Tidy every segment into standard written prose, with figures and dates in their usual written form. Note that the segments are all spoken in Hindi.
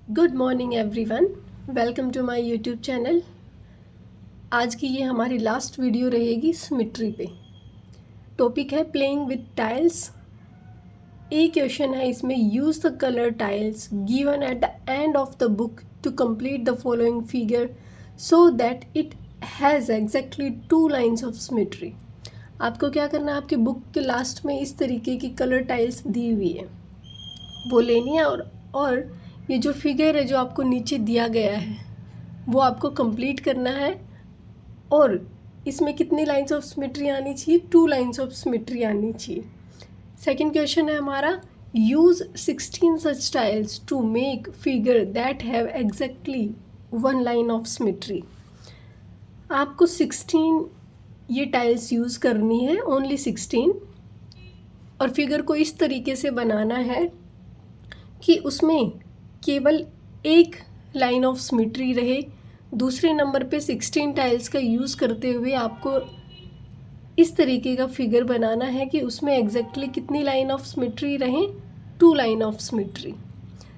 Good morning everyone, welcome to my YouTube channel. आज की ये हमारी लास्ट वीडियो रहेगी सिमेट्री पे। टॉपिक है प्लेइंग विद टाइल्स। एक क्वेश्चन है इसमें, use the colour tiles given at the end of the book to complete the following figure so that it has exactly 2 lines of symmetry. आपको क्या करना है, आपकी बुक के लास्ट में इस तरीके की कलर टाइल्स दी हुई है, वो लेनी है और ये जो फिगर है जो आपको नीचे दिया गया है वो आपको कंप्लीट करना है। और इसमें कितनी लाइंस ऑफ सिमेट्री आनी चाहिए? 2 लाइंस ऑफ सिमेट्री आनी चाहिए। सेकंड क्वेश्चन है हमारा, use 16 such tiles to make figure that have exactly 1 line of symmetry. आपको 16 ये टाइल्स यूज़ करनी है, ओनली 16, और फिगर को इस तरीके से बनाना है कि उसमें केवल एक लाइन ऑफ सिमेट्री रहे। दूसरे नंबर पे 16 टाइल्स का यूज़ करते हुए आपको इस तरीके का फिगर बनाना है कि उसमें एग्जैक्टली कितनी लाइन ऑफ सिमेट्री रहें? 2 line of symmetry.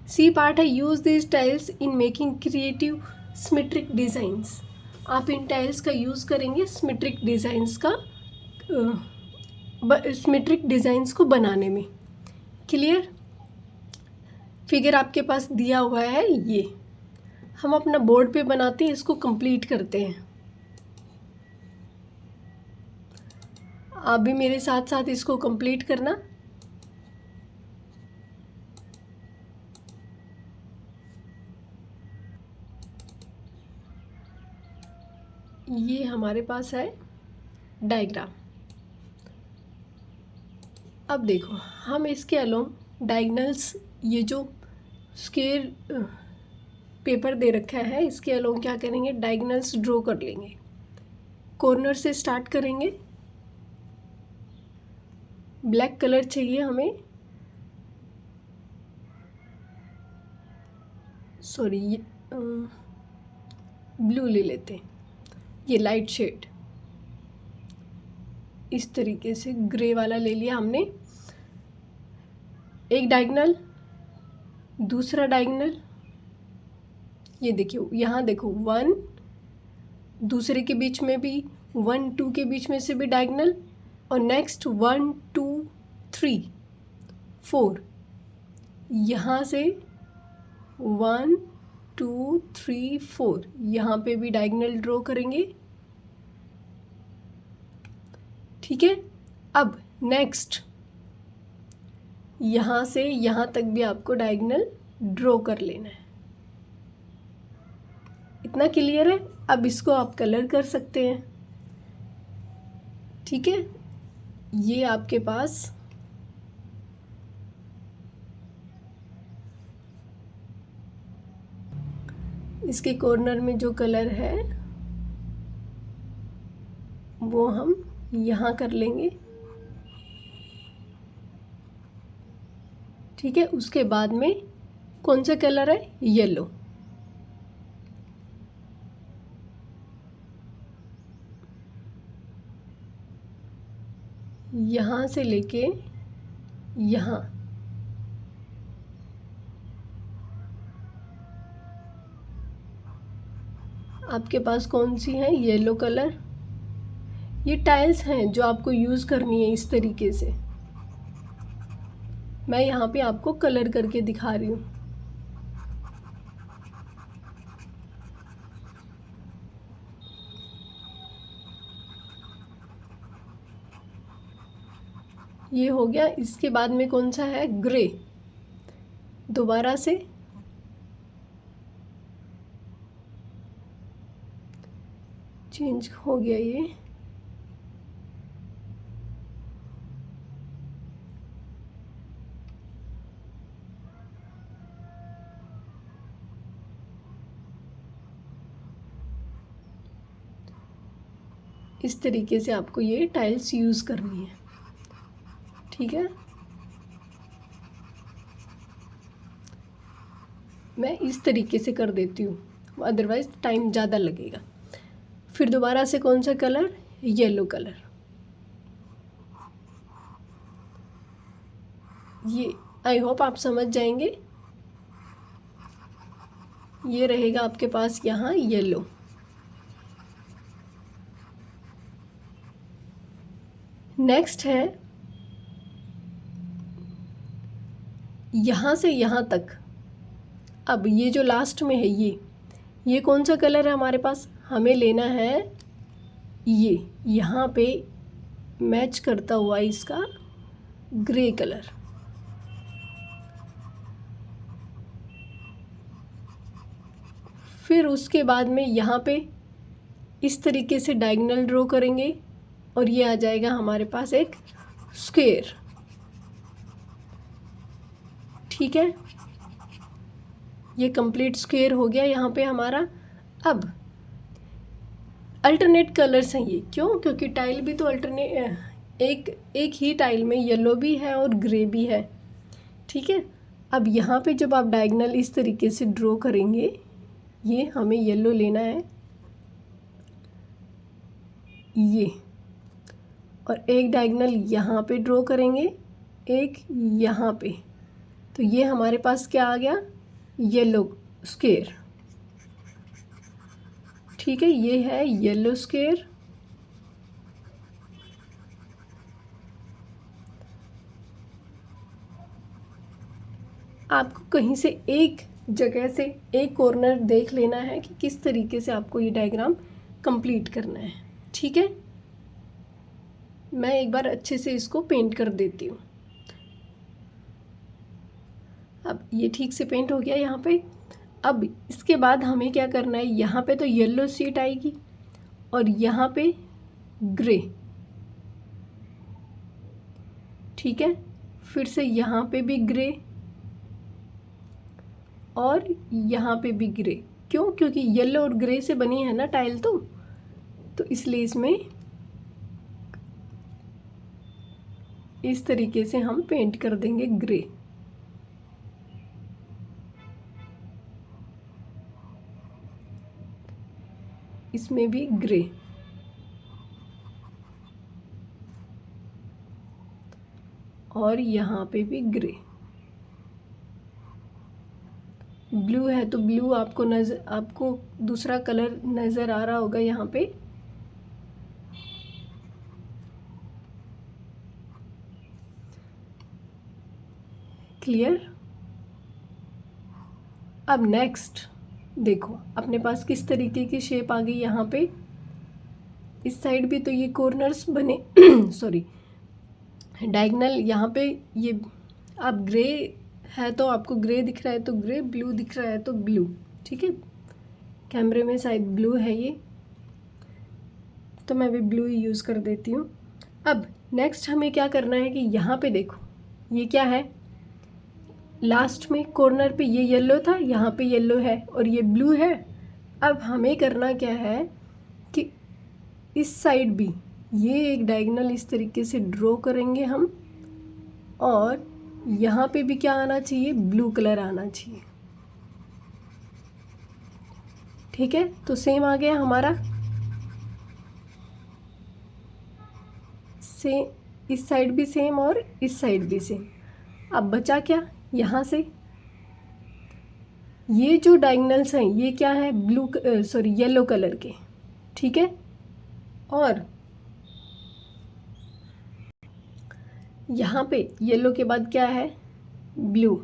C part है, use this tiles in making creative symmetric designs. आप इन टाइल्स का यूज़ करेंगे सिमेट्रिक डिज़ाइंस का सिमेट्रिक डिज़ाइंस को बनाने में। क्लियर? फिगर आपके पास दिया हुआ है, ये हम अपना बोर्ड पे बनाते हैं, इसको कंप्लीट करते हैं। आप भी मेरे साथ साथ इसको कंप्लीट करना। ये हमारे पास है डायग्राम। अब देखो, हम इसके अलोंग डायगनल्स, ये जो स्क्वायर पेपर दे रखा है इसके अलोंग क्या करेंगे, डायगनल्स ड्रॉ कर लेंगे। कॉर्नर से स्टार्ट करेंगे। ब्लैक कलर चाहिए हमें, सॉरी ये ब्लू ले लेते हैं, ये लाइट शेड। इस तरीके से ग्रे वाला ले लिया हमने। एक डायगनल, दूसरा डायगनल, ये देखिए यहाँ देखो 1, दूसरे के बीच में भी 1 2 के बीच में से भी डायगनल, और नेक्स्ट 1 2 3 4, यहाँ से 1 2 3 4 यहाँ पे भी डायगनल ड्रॉ करेंगे। ठीक है, अब नेक्स्ट यहाँ से यहाँ तक भी आपको डायगनल ड्रॉ कर लेना है। इतना क्लियर है? अब इसको आप कलर कर सकते हैं। ठीक है, ये आपके पास इसके कॉर्नर में जो कलर है वो हम यहाँ कर लेंगे। ठीक है, उसके बाद में कौन सा कलर है? येलो। यहाँ से लेके यहाँ आपके पास कौन सी है? Yellow colour. ये टाइल्स हैं जो आपको यूज़ करनी है इस तरीके से। मैं यहाँ पे आपको कलर करके दिखा रही हूँ। ये हो गया। इसके बाद में कौन सा है? ग्रे। दोबारा से चेंज हो गया ये। इस तरीके से आपको ये टाइल्स यूज़ करनी है। ठीक है, मैं इस तरीके से कर देती हूँ, अदरवाइज़ टाइम ज़्यादा लगेगा। फिर दोबारा से कौन सा कलर? Yellow colour. ये आई होप आप समझ जाएंगे। ये रहेगा आपके पास यहाँ येलो। नेक्स्ट है यहाँ से यहाँ तक। अब ये जो लास्ट में है ये कौन सा कलर है हमारे पास? हमें लेना है ये यहाँ पे मैच करता हुआ इसका ग्रे कलर। फिर उसके बाद में यहाँ पे इस तरीके से डायगोनल ड्रॉ करेंगे और ये आ जाएगा हमारे पास एक स्क्वायर। ठीक है, ये कंप्लीट स्क्वायर हो गया यहाँ पे हमारा। अब अल्टरनेट कलर्स हैं ये, क्यों? क्योंकि टाइल भी तो एक ही टाइल में येलो भी है और ग्रे भी है। ठीक है, अब यहाँ पे जब आप डायगोनल इस तरीके से ड्रॉ करेंगे, ये हमें येलो लेना है ये, और एक डायगोनल यहाँ पे ड्रॉ करेंगे, एक यहाँ पे, तो ये हमारे पास क्या आ गया? Yellow square. ठीक है, ये है येलो स्क्वायर। आपको कहीं से एक जगह से एक कॉर्नर देख लेना है कि किस तरीके से आपको ये डायग्राम कंप्लीट करना है। ठीक है, मैं एक बार अच्छे से इसको पेंट कर देती हूँ। अब ये ठीक से पेंट हो गया यहाँ पे। अब इसके बाद हमें क्या करना है? यहाँ पे तो येलो शीट आएगी और यहाँ पे ग्रे। ठीक है, फिर से यहाँ पे भी ग्रे और यहाँ पे भी ग्रे। क्यों? क्योंकि येलो और ग्रे से बनी है ना टाइल, तो इसलिए इसमें इस तरीके से हम पेंट कर देंगे ग्रे। इसमें भी ग्रे और यहाँ पे भी ग्रे। ब्लू है तो ब्लू आपको दूसरा कलर नज़र आ रहा होगा यहाँ पे। क्लियर? अब नेक्स्ट देखो अपने पास किस तरीके की शेप आ गई यहाँ पे। इस साइड भी तो ये कॉर्नर्स बने सॉरी, डायगोनल यहाँ पे ये, आप ग्रे है तो आपको ग्रे दिख रहा है तो ग्रे, ब्लू दिख रहा है तो ब्लू। ठीक है, कैमरे में शायद ब्लू है ये, तो मैं भी ब्लू ही यूज़ कर देती हूँ। अब नेक्स्ट हमें क्या करना है कि यहाँ पे देखो ये क्या है, लास्ट में कॉर्नर पे ये येलो था, यहाँ पे येलो है और ये ब्लू है। अब हमें करना क्या है कि इस साइड भी ये एक डायगोनल इस तरीके से ड्रॉ करेंगे हम, और यहाँ पे भी क्या आना चाहिए? ब्लू कलर आना चाहिए। ठीक है, तो सेम आ गया हमारा। सेम इस साइड भी सेम और इस साइड भी सेम। अब बचा क्या? यहाँ से ये जो डायगोनल्स हैं ये क्या है? येलो कलर के। ठीक है, और यहाँ पे येलो के बाद क्या है? ब्लू।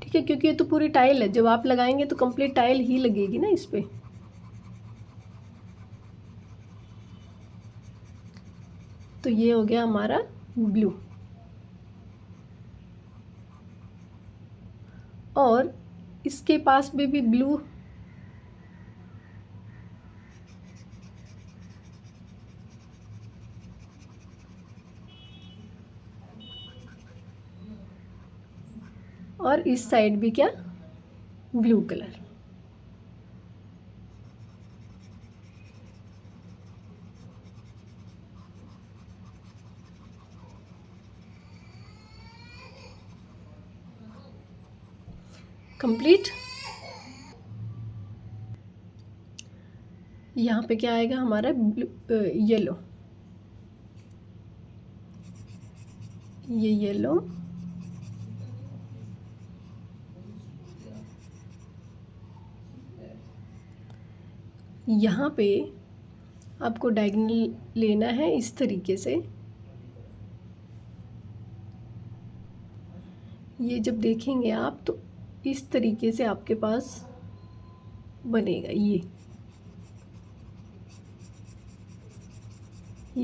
ठीक है, क्योंकि ये तो पूरी टाइल है, जब आप लगाएंगे तो कंप्लीट टाइल ही लगेगी ना इस पे। तो ये हो गया हमारा ब्लू, और इसके पास में भी ब्लू। और इस साइड भी क्या? Blue colour. कंप्लीट। यहाँ पे क्या आएगा हमारा? येलो, ये येलो, यहाँ पे आपको डायगोनल लेना है इस तरीके से। ये जब देखेंगे आप तो इस तरीके से आपके पास बनेगा। ये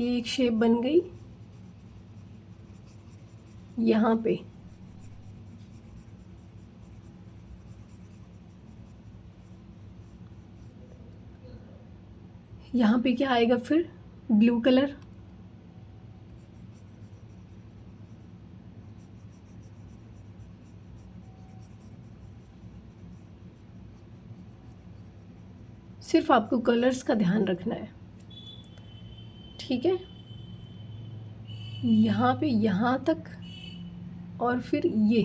एक शेप बन गई। यहाँ पे क्या आएगा फिर? Blue colour. सिर्फ आपको कलर्स का ध्यान रखना है, ठीक है। यहाँ पे यहाँ तक, और फिर ये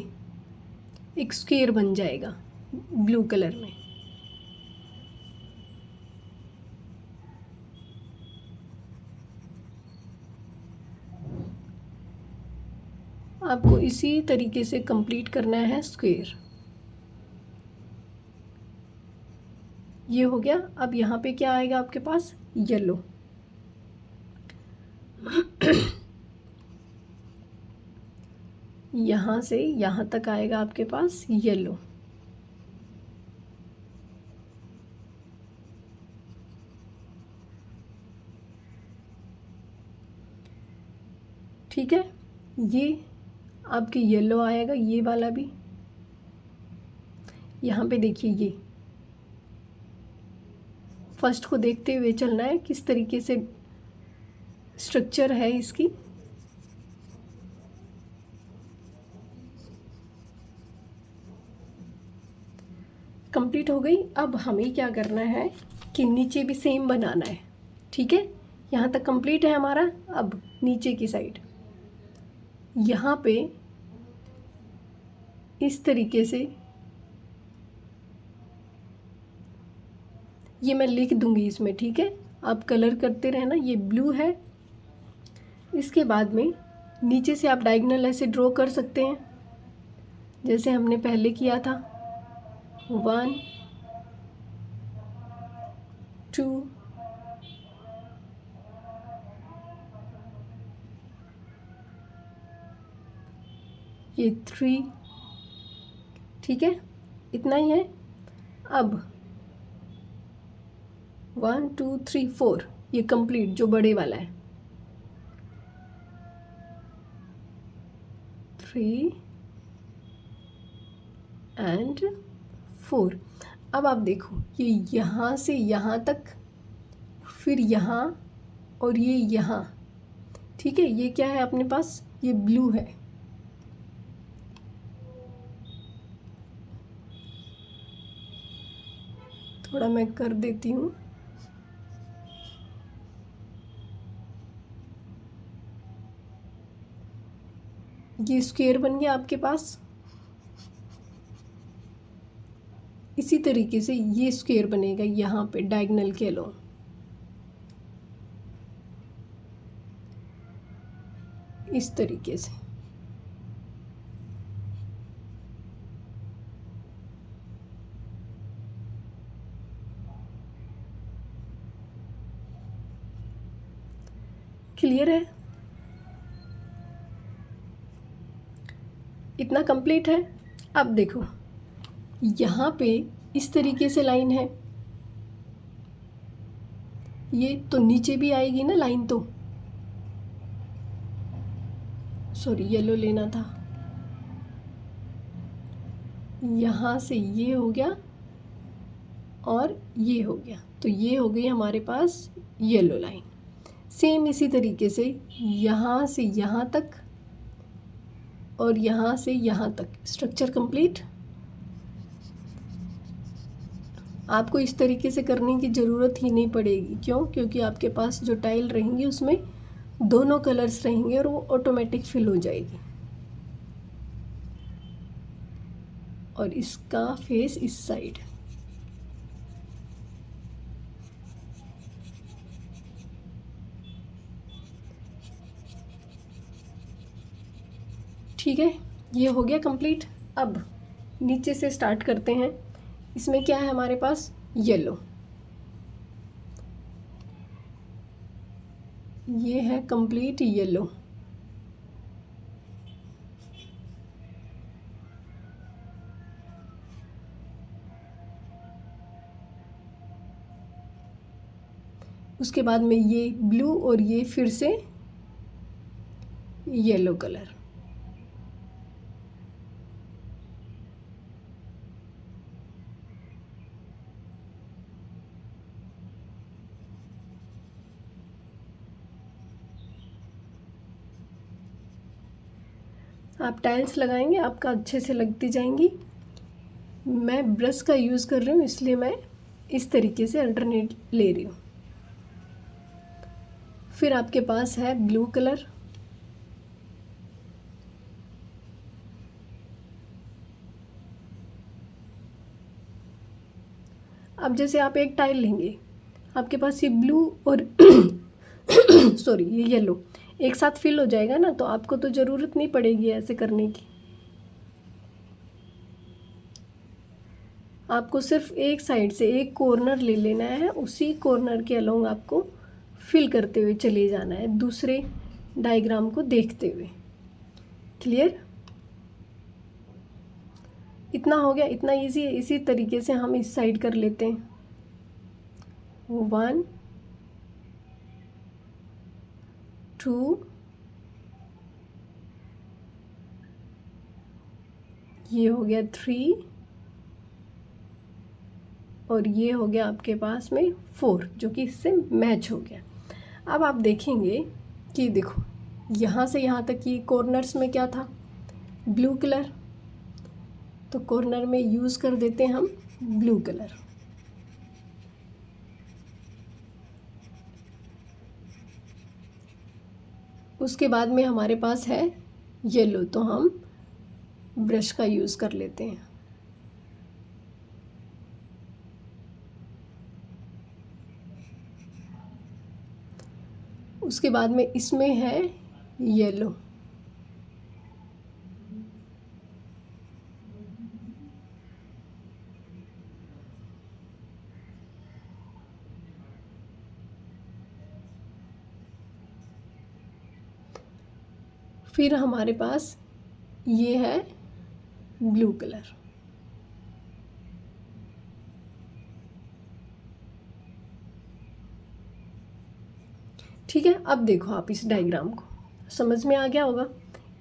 एक स्क्वायर बन जाएगा ब्लू कलर में। आपको इसी तरीके से कंप्लीट करना है स्क्वायर। ये हो गया। अब यहाँ पे क्या आएगा आपके पास? येलो। यहाँ से यहाँ तक आएगा आपके पास येलो। ठीक है, ये आपके येलो आएगा, ये वाला भी। यहाँ पे देखिए, ये फर्स्ट को देखते हुए चलना है किस तरीके से स्ट्रक्चर है इसकी। कंप्लीट हो गई। अब हमें क्या करना है कि नीचे भी सेम बनाना है, ठीक है। यहाँ तक कंप्लीट है हमारा। अब नीचे की साइड यहाँ पे इस तरीके से, ये मैं लिख दूंगी इसमें, ठीक है। आप कलर करते रहना। ये ब्लू है। इसके बाद में नीचे से आप डायगोनल ऐसे ड्रॉ कर सकते हैं जैसे हमने पहले किया था। 1 2 ये 3, ठीक है, इतना ही है। अब 1 2 3 4 ये कंप्लीट जो बड़े वाला है। 3 एंड 4। अब आप देखो, ये यहाँ से यहाँ तक, फिर यहाँ, और ये यहाँ, ठीक है। ये क्या है अपने पास? ये ब्लू है। थोड़ा मैं कर देती हूँ। ये स्क्वायर बन गया आपके पास। इसी तरीके से ये स्क्वायर बनेगा यहाँ पे डायगोनल के अलोंग। इस तरीके से। क्लियर है? इतना कंप्लीट है। अब देखो, यहाँ पे इस तरीके से लाइन है। ये तो नीचे भी आएगी ना लाइन, तो सॉरी येलो लेना था। यहाँ से ये हो गया और ये हो गया, तो ये हो गई हमारे पास येलो लाइन। सेम इसी तरीके से यहाँ से यहाँ तक और यहाँ से यहाँ तक स्ट्रक्चर कंप्लीट। आपको इस तरीके से करने की ज़रूरत ही नहीं पड़ेगी। क्यों? क्योंकि आपके पास जो टाइल रहेंगी उसमें दोनों कलर्स रहेंगे और वो ऑटोमेटिक फिल हो जाएगी। और इसका फेस इस साइड। ठीक है, ये हो गया कंप्लीट। अब नीचे से स्टार्ट करते हैं। इसमें क्या है हमारे पास? येलो। ये है कंप्लीट येलो। उसके बाद में ये ब्लू और ये फिर से येलो कलर। आप टाइल्स लगाएंगे आपका अच्छे से लगती जाएंगी। मैं ब्रश का यूज़ कर रही हूँ इसलिए मैं इस तरीके से अल्टरनेट ले रही हूँ। फिर आपके पास है ब्लू कलर। अब जैसे आप एक टाइल लेंगे, आपके पास ये ब्लू और सॉरी ये येलो एक साथ फिल हो जाएगा ना, तो आपको तो ज़रूरत नहीं पड़ेगी ऐसे करने की। आपको सिर्फ एक साइड से एक कॉर्नर ले लेना है, उसी कॉर्नर के अलोंग आपको फिल करते हुए चले जाना है दूसरे डायग्राम को देखते हुए। क्लियर? इतना हो गया, इतना इजी है। इसी तरीके से हम इस साइड कर लेते हैं। 1 2 ये हो गया 3 और ये हो गया आपके पास में 4, जो कि इससे मैच हो गया। अब आप देखेंगे कि देखो यहाँ से यहाँ तक की कॉर्नर्स में क्या था, ब्लू कलर, तो कॉर्नर में यूज़ कर देते हैं हम ब्लू कलर। उसके बाद में हमारे पास है येलो, तो हम ब्रश का यूज़ कर लेते हैं। उसके बाद में इसमें है येलो। फिर हमारे पास ये है ब्लू कलर। ठीक है, अब देखो आप इस डायग्राम को, समझ में आ गया होगा।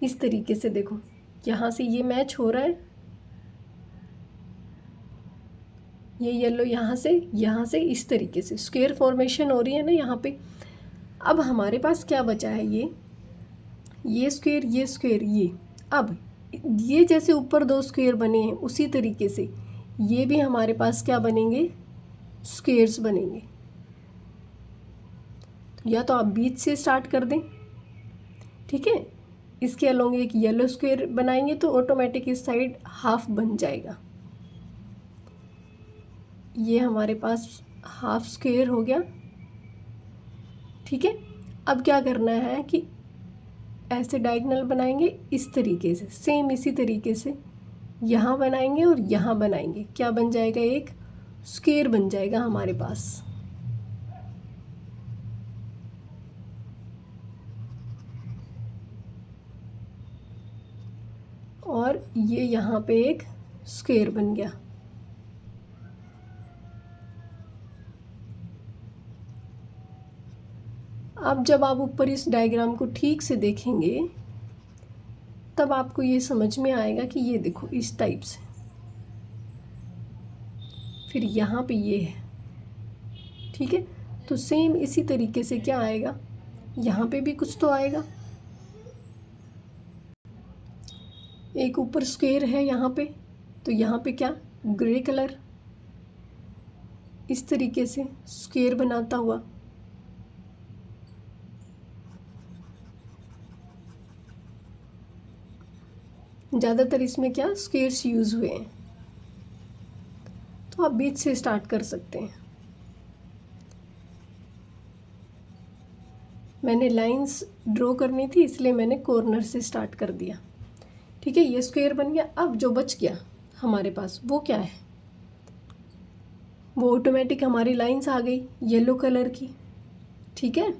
इस तरीके से देखो, यहाँ से ये मैच हो रहा है, ये येलो यहाँ से इस तरीके से स्क्वायर फॉर्मेशन हो रही है ना यहाँ पे। अब हमारे पास क्या बचा है, ये स्क्वायर, ये स्क्वायर, ये। अब ये जैसे ऊपर 2 स्क्वायर बने हैं, उसी तरीके से ये भी हमारे पास क्या बनेंगे, स्क्वायर्स बनेंगे। या तो आप बीच से स्टार्ट कर दें, ठीक है। इसके अलोंग एक येलो स्क्वायर बनाएंगे तो ऑटोमेटिक इस साइड हाफ बन जाएगा। ये हमारे पास हाफ स्क्वायर हो गया, ठीक है। अब क्या करना है कि ऐसे डायगोनल बनाएंगे इस तरीके से, सेम इसी तरीके से यहाँ बनाएंगे और यहाँ बनाएंगे। क्या बन जाएगा, एक स्क्वायर बन जाएगा हमारे पास। और ये यहाँ पे एक स्क्वायर बन गया। अब जब आप ऊपर इस डायग्राम को ठीक से देखेंगे तब आपको ये समझ में आएगा कि ये देखो इस टाइप से, फिर यहाँ पे ये है, ठीक है। तो सेम इसी तरीके से क्या आएगा, यहाँ पे भी कुछ तो आएगा। एक ऊपर स्क्वायर है यहाँ पे, तो यहाँ पे क्या, ग्रे कलर, इस तरीके से स्क्वायर बनाता हुआ। ज़्यादातर इसमें क्या स्क्वायर्स यूज़ हुए हैं, तो आप बीच से स्टार्ट कर सकते हैं। मैंने लाइंस ड्रॉ करनी थी इसलिए मैंने कॉर्नर से स्टार्ट कर दिया, ठीक है। ये स्क्वायर बन गया। अब जो बच गया हमारे पास वो क्या है, वो ऑटोमेटिक हमारी लाइंस आ गई येलो कलर की, ठीक है।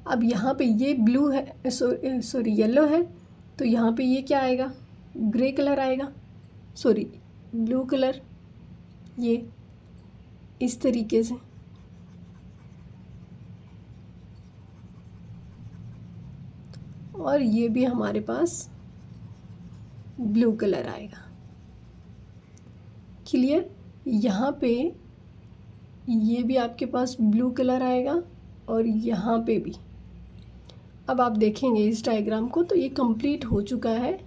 अब यहाँ पे ये ब्लू है, सॉरी येलो है, तो यहाँ पे ये क्या आएगा, ग्रे कलर आएगा, सॉरी ब्लू कलर, ये इस तरीके से। और ये भी हमारे पास ब्लू कलर आएगा। क्लियर? यहाँ पे ये भी आपके पास ब्लू कलर आएगा और यहाँ पे भी। अब आप देखेंगे इस डायग्राम को तो ये कंप्लीट हो चुका है,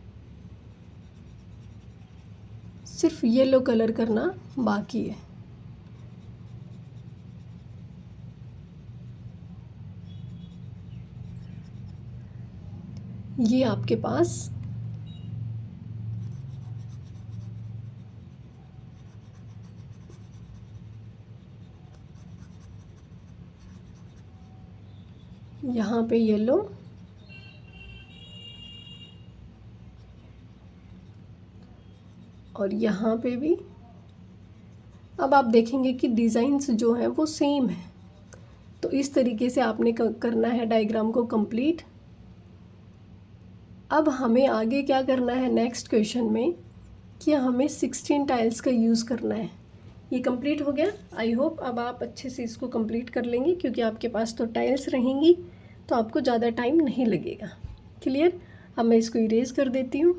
सिर्फ येलो कलर करना बाकी है। ये आपके पास यहाँ पे येलो और यहाँ पे भी। अब आप देखेंगे कि डिज़ाइंस जो हैं वो सेम है, तो इस तरीके से आपने करना है डायग्राम को कंप्लीट। अब हमें आगे क्या करना है नेक्स्ट क्वेश्चन में, कि हमें 16 टाइल्स का यूज़ करना है। ये कंप्लीट हो गया। आई होप अब आप अच्छे से इसको कंप्लीट कर लेंगे, क्योंकि आपके पास तो टाइल्स रहेंगी तो आपको ज़्यादा टाइम नहीं लगेगा। क्लियर? अब मैं इसको इरेज कर देती हूँ।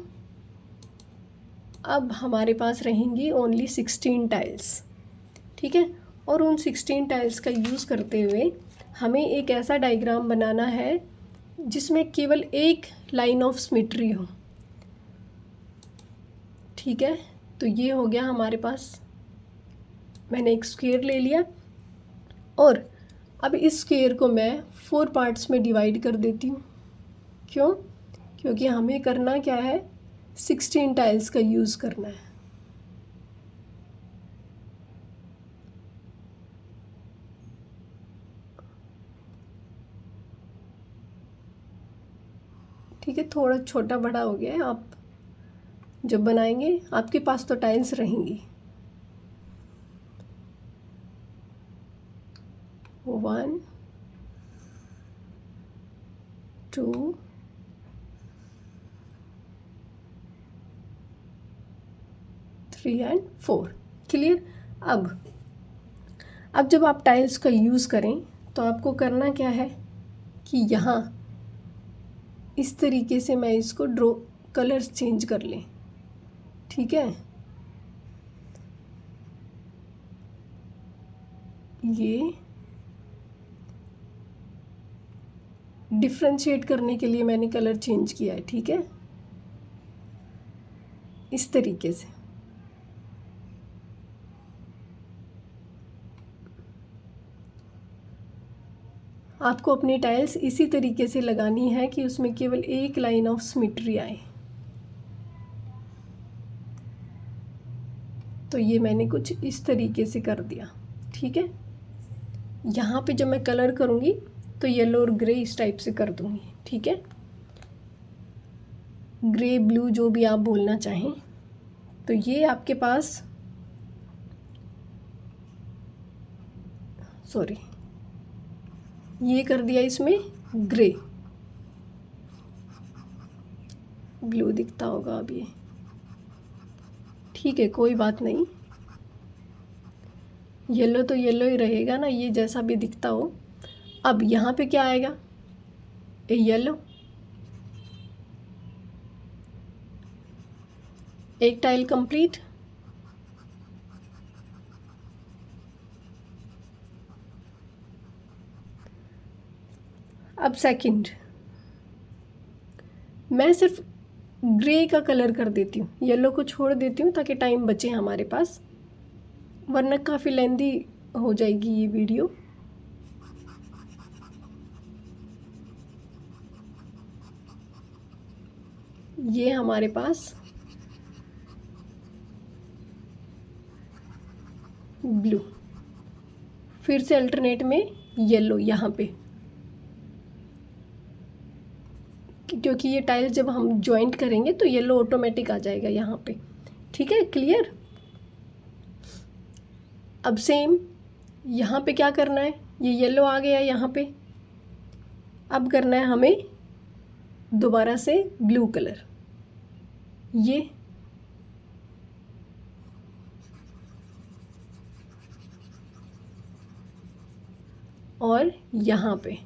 अब हमारे पास रहेंगी ओनली 16 टाइल्स, ठीक है। और उन 16 टाइल्स का यूज़ करते हुए हमें एक ऐसा डायग्राम बनाना है जिसमें केवल एक लाइन ऑफ सिमेट्री हो, ठीक है। तो ये हो गया हमारे पास, मैंने एक स्क्वायर ले लिया और अब इस स्क्वायर को मैं 4 पार्ट्स में डिवाइड कर देती हूँ। क्यों? क्योंकि हमें करना क्या है, 16 टाइल्स का यूज़ करना है। ठीक है, थोड़ा छोटा बड़ा हो गया है। आप जब बनाएंगे आपके पास तो टाइल्स रहेंगी। 1 2 3 एंड 4। क्लियर? अब जब आप टाइल्स का यूज़ करें तो आपको करना क्या है कि यहाँ इस तरीके से मैं इसको ड्रॉ, कलर्स चेंज कर लें, ठीक है। ये डिफ्रेंशिएट करने के लिए मैंने कलर चेंज किया है, ठीक है, इस तरीके से। आपको अपनी टाइल्स इसी तरीके से लगानी है कि उसमें केवल एक लाइन ऑफ सिमेट्री आए। तो ये मैंने कुछ इस तरीके से कर दिया, ठीक है। यहाँ पे जब मैं कलर करूँगी तो येलो और ग्रे इस टाइप से कर दूँगी, ठीक है, ग्रे ब्लू जो भी आप बोलना चाहें। तो ये आपके पास, सॉरी, ये कर दिया इसमें ग्रे, ब्लू दिखता होगा अब ये, ठीक है, कोई बात नहीं। येलो तो येलो ही रहेगा ना, ये जैसा भी दिखता हो। अब यहाँ पे क्या आएगा, ए येलो, एक टाइल कंप्लीट। अब सेकंड, मैं सिर्फ ग्रे का कलर कर देती हूँ, येलो को छोड़ देती हूँ ताकि टाइम बचे हमारे पास, वरना काफ़ी लेंदी हो जाएगी ये वीडियो। ये हमारे पास ब्लू, फिर से अल्टरनेट में येलो यहाँ पे, क्योंकि ये टाइल्स जब हम जॉइंट करेंगे तो येलो ऑटोमेटिक आ जाएगा यहाँ पे, ठीक है। क्लियर? अब सेम यहाँ पे क्या करना है, ये येलो आ गया यहाँ पे, अब करना है हमें दोबारा से ब्लू कलर, ये और यहाँ पे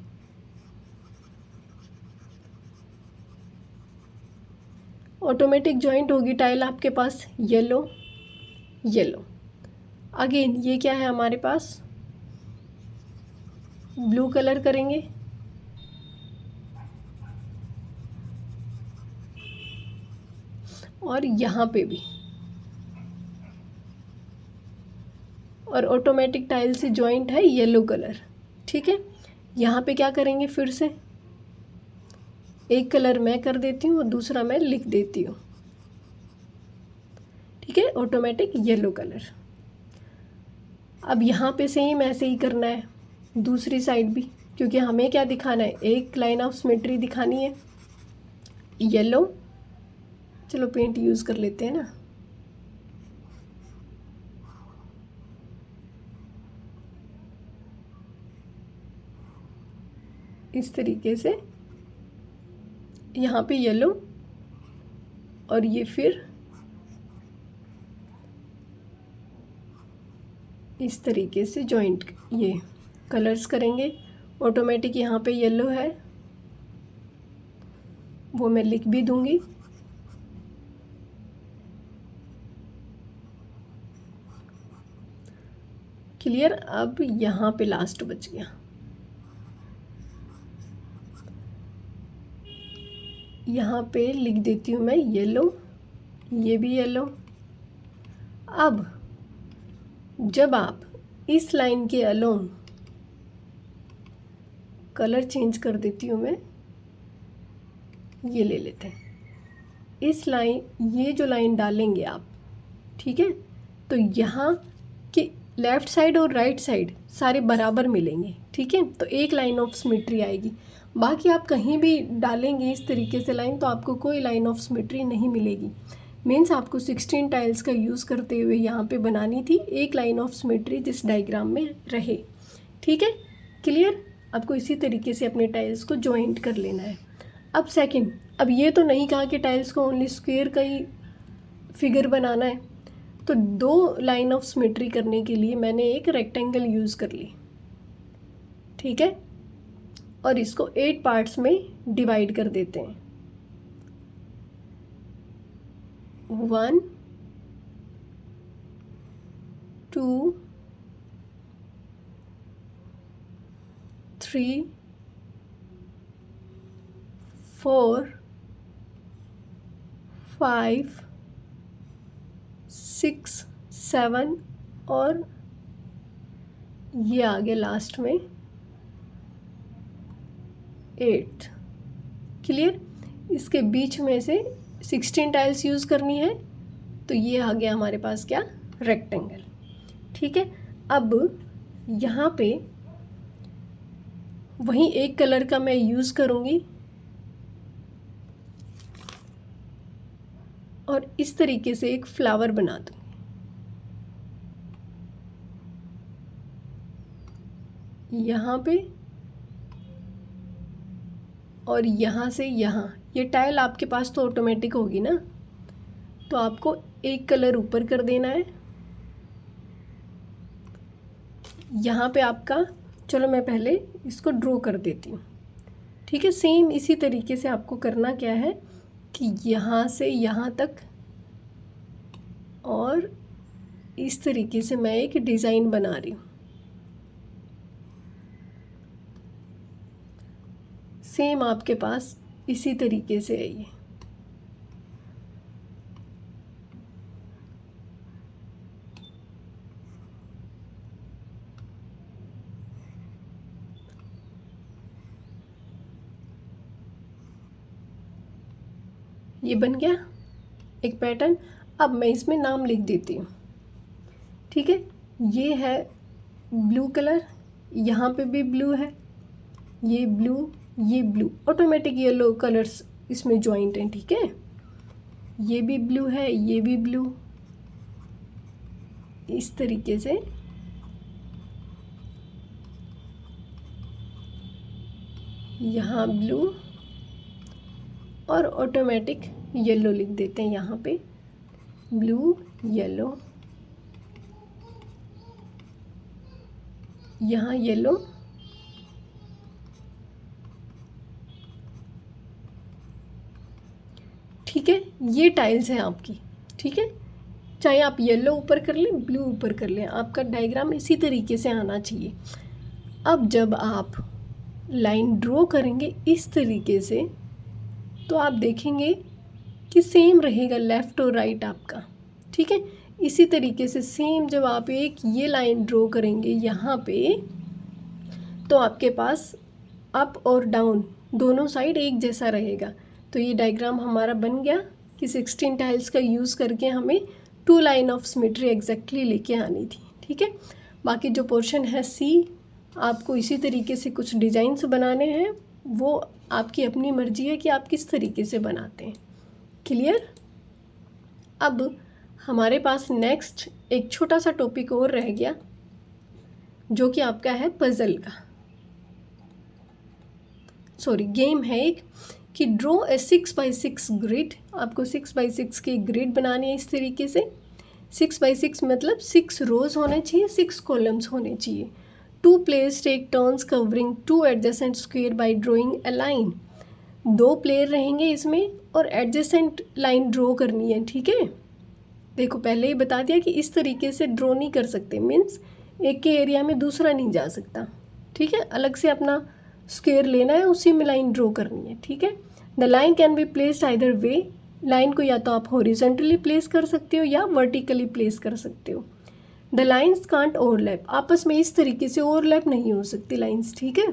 ऑटोमेटिक जॉइंट होगी टाइल आपके पास येलो येलो। अगेन ये क्या है हमारे पास, ब्लू कलर करेंगे, और यहाँ पे भी, और ऑटोमेटिक टाइल से जॉइंट है येलो कलर। ठीक है, यहाँ पे क्या करेंगे, फिर से एक कलर मैं कर देती हूँ और दूसरा मैं लिख देती हूँ। ठीक है, ऑटोमेटिक येलो कलर। अब यहाँ पे सेम ऐसे ही करना है दूसरी साइड भी, क्योंकि हमें क्या दिखाना है, एक लाइन ऑफ सिमेट्री दिखानी है। येलो, चलो पेंट यूज़ कर लेते हैं ना, इस तरीके से यहाँ पे येलो, और ये फिर इस तरीके से जॉइंट ये कलर्स करेंगे। ऑटोमेटिक यहाँ पे येलो है, वो मैं लिख भी दूंगी। क्लियर। अब यहाँ पे लास्ट बच गया, यहाँ पे लिख देती हूँ मैं येलो, ये भी येलो। अब जब आप इस लाइन के अलोंग, कलर चेंज कर देती हूँ मैं, ये ले लेते हैं इस लाइन, ये जो लाइन डालेंगे आप, ठीक है, तो यहाँ के लेफ़्ट साइड और राइट साइड सारे बराबर मिलेंगे। ठीक है, तो एक लाइन ऑफ सिमेट्री आएगी। बाकी आप कहीं भी डालेंगे इस तरीके से लाइन, तो आपको कोई लाइन ऑफ सिमेट्री नहीं मिलेगी। मीन्स आपको 16 टाइल्स का यूज़ करते हुए यहाँ पे बनानी थी एक लाइन ऑफ सिमेट्री जिस डायग्राम में रहे। ठीक है, क्लियर। आपको इसी तरीके से अपने टाइल्स को जॉइंट कर लेना है। अब सेकंड, अब ये तो नहीं कहा कि टाइल्स को ओनली स्क्वायर का ही फिगर बनाना है, तो दो लाइन ऑफ सिमेट्री करने के लिए मैंने एक रेक्टेंगल यूज़ कर ली। ठीक है, और इसको 8 पार्ट्स में डिवाइड कर देते हैं। 1 2 3 4 5 6 7 और ये आ गया लास्ट में 8। क्लियर। इसके बीच में से 16 टाइल्स यूज़ करनी है, तो ये आ गया हमारे पास क्या, रेक्टेंगल। ठीक है, अब यहाँ पे वहीं एक कलर का मैं यूज़ करूँगी और इस तरीके से एक फ्लावर बना दूँगी। यहाँ पे और यहाँ से यहाँ, ये टाइल आपके पास तो ऑटोमेटिक होगी ना, तो आपको एक कलर ऊपर कर देना है। यहाँ पे आपका, चलो मैं पहले इसको ड्रॉ कर देती हूँ। ठीक है, सेम इसी तरीके से आपको करना क्या है कि यहाँ से यहाँ तक, और इस तरीके से मैं एक डिज़ाइन बना रही हूँ। सेम आपके पास इसी तरीके से है ये बन गया एक पैटर्न। अब मैं इसमें नाम लिख देती हूँ। ठीक है, ये है ब्लू कलर, यहाँ पे भी ब्लू है, ये ब्लू, ये ब्लू, ऑटोमेटिक येलो कलर्स इसमें जॉइंट हैं। ठीक है, ये भी ब्लू है, ये भी ब्लू, इस तरीके से यहाँ ब्लू और ऑटोमेटिक येलो लिख देते हैं यहाँ पे, ब्लू येलो, यहाँ येलो, ठीक है। ये टाइल्स है आपकी, ठीक है। चाहे आप येलो ऊपर कर लें, ब्लू ऊपर कर लें, आपका डायग्राम इसी तरीके से आना चाहिए। अब जब आप लाइन ड्रॉ करेंगे इस तरीके से, तो आप देखेंगे कि सेम रहेगा लेफ़्ट और राइट आपका, ठीक है। इसी तरीके से सेम जब आप एक ये लाइन ड्रॉ करेंगे यहाँ पे, तो आपके पास अप और डाउन दोनों साइड एक जैसा रहेगा। तो ये डायग्राम हमारा बन गया कि 16 टाइल्स का यूज़ करके हमें 2 लाइन ऑफ सिमेट्री एग्जैक्टली लेके आनी थी, ठीक है। बाकी जो पोर्शन है सी, आपको इसी तरीके से कुछ डिज़ाइंस बनाने हैं, वो आपकी अपनी मर्जी है कि आप किस तरीके से बनाते हैं। क्लियर। अब हमारे पास नेक्स्ट एक छोटा सा टॉपिक और रह गया, जो कि आपका है पज़ल का, सॉरी गेम है एक, कि ड्रॉ ए 6x6 ग्रिड। आपको 6x6 की ग्रिड बनानी है इस तरीके से। 6x6 मतलब 6 रोज़ होने चाहिए, 6 कॉलम्स होने चाहिए। 2 players take turns covering 2 adjacent square by drawing a line. 2 player रहेंगे इसमें और एडजेसेंट लाइन ड्रॉ करनी है, ठीक है। देखो पहले ही बता दिया कि इस तरीके से ड्रॉ नहीं कर सकते, मीन्स एक के एरिया में दूसरा नहीं जा सकता, ठीक है। अलग से अपना स्क्वायर लेना है, उसी में लाइन ड्रॉ करनी है, ठीक है। The line can be placed either way. Line को या तो आप हॉरिजॉन्टली प्लेस कर सकते हो या वर्टिकली प्लेस कर सकते हो। The lines can't overlap. आपस में इस तरीके से ओवरलैप नहीं हो सकती लाइन्स, ठीक है।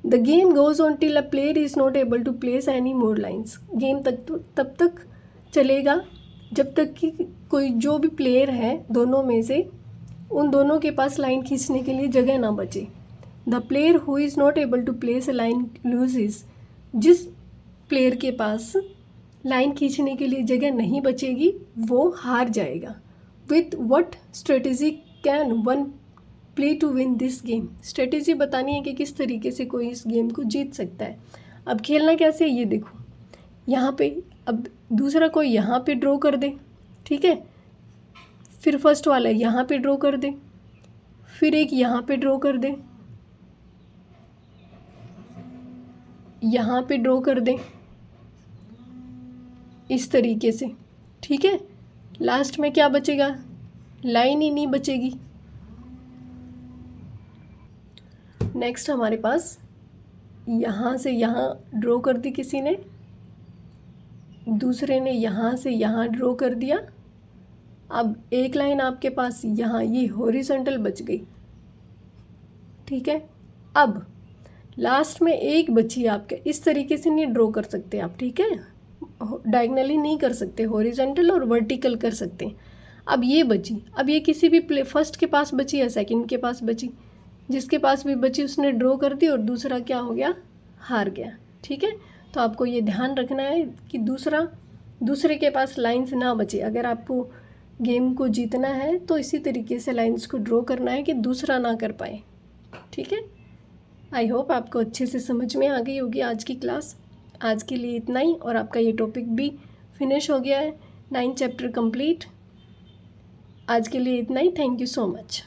The game goes on till a player is not able to place any more lines. Game तब तक चलेगा जब तक कि कोई जो भी प्लेयर है दोनों में से, उन दोनों के पास लाइन खींचने के लिए जगह ना बचे। The player who is not able to place a line loses. जिस प्लेयर के पास लाइन खींचने के लिए जगह नहीं बचेगी वो हार जाएगा। With what strategy can one play to win this game. Strategy बतानी है कि किस तरीके से कोई इस गेम को जीत सकता है। अब खेलना कैसे है ये देखो, यहाँ पे अब दूसरा कोई यहाँ पे ड्रॉ कर दे, ठीक है। फिर फर्स्ट वाला यहाँ पे ड्रॉ कर दे, फिर एक यहाँ पे ड्रॉ कर दे, यहाँ पे ड्रॉ कर दें इस तरीके से, ठीक है। लास्ट में क्या बचेगा, लाइन ही नहीं बचेगी। नेक्स्ट हमारे पास यहाँ से यहाँ ड्रॉ कर दी किसी ने, दूसरे ने यहाँ से यहाँ ड्रॉ कर दिया। अब एक लाइन आपके पास यहाँ ये हॉरिजॉन्टल बच गई, ठीक है। अब लास्ट में एक बची आपके, इस तरीके से नहीं ड्रॉ कर सकते आप, ठीक है। डायगनली नहीं कर सकते, हॉरिजॉन्टल और वर्टिकल कर सकते हैं। अब ये बची, अब ये किसी भी फर्स्ट के पास बची या सेकंड के पास बची, जिसके पास भी बची उसने ड्रॉ कर दी और दूसरा क्या हो गया, हार गया, ठीक है। तो आपको ये ध्यान रखना है कि दूसरे के पास लाइंस ना बचे। अगर आपको गेम को जीतना है तो इसी तरीके से लाइंस को ड्रॉ करना है कि दूसरा ना कर पाए, ठीक है। आई होप आपको अच्छे से समझ में आ गई होगी आज की क्लास। आज के लिए इतना ही, और आपका ये टॉपिक भी फिनिश हो गया है, 9 चैप्टर कंप्लीट। आज के लिए इतना ही। Thank you so much.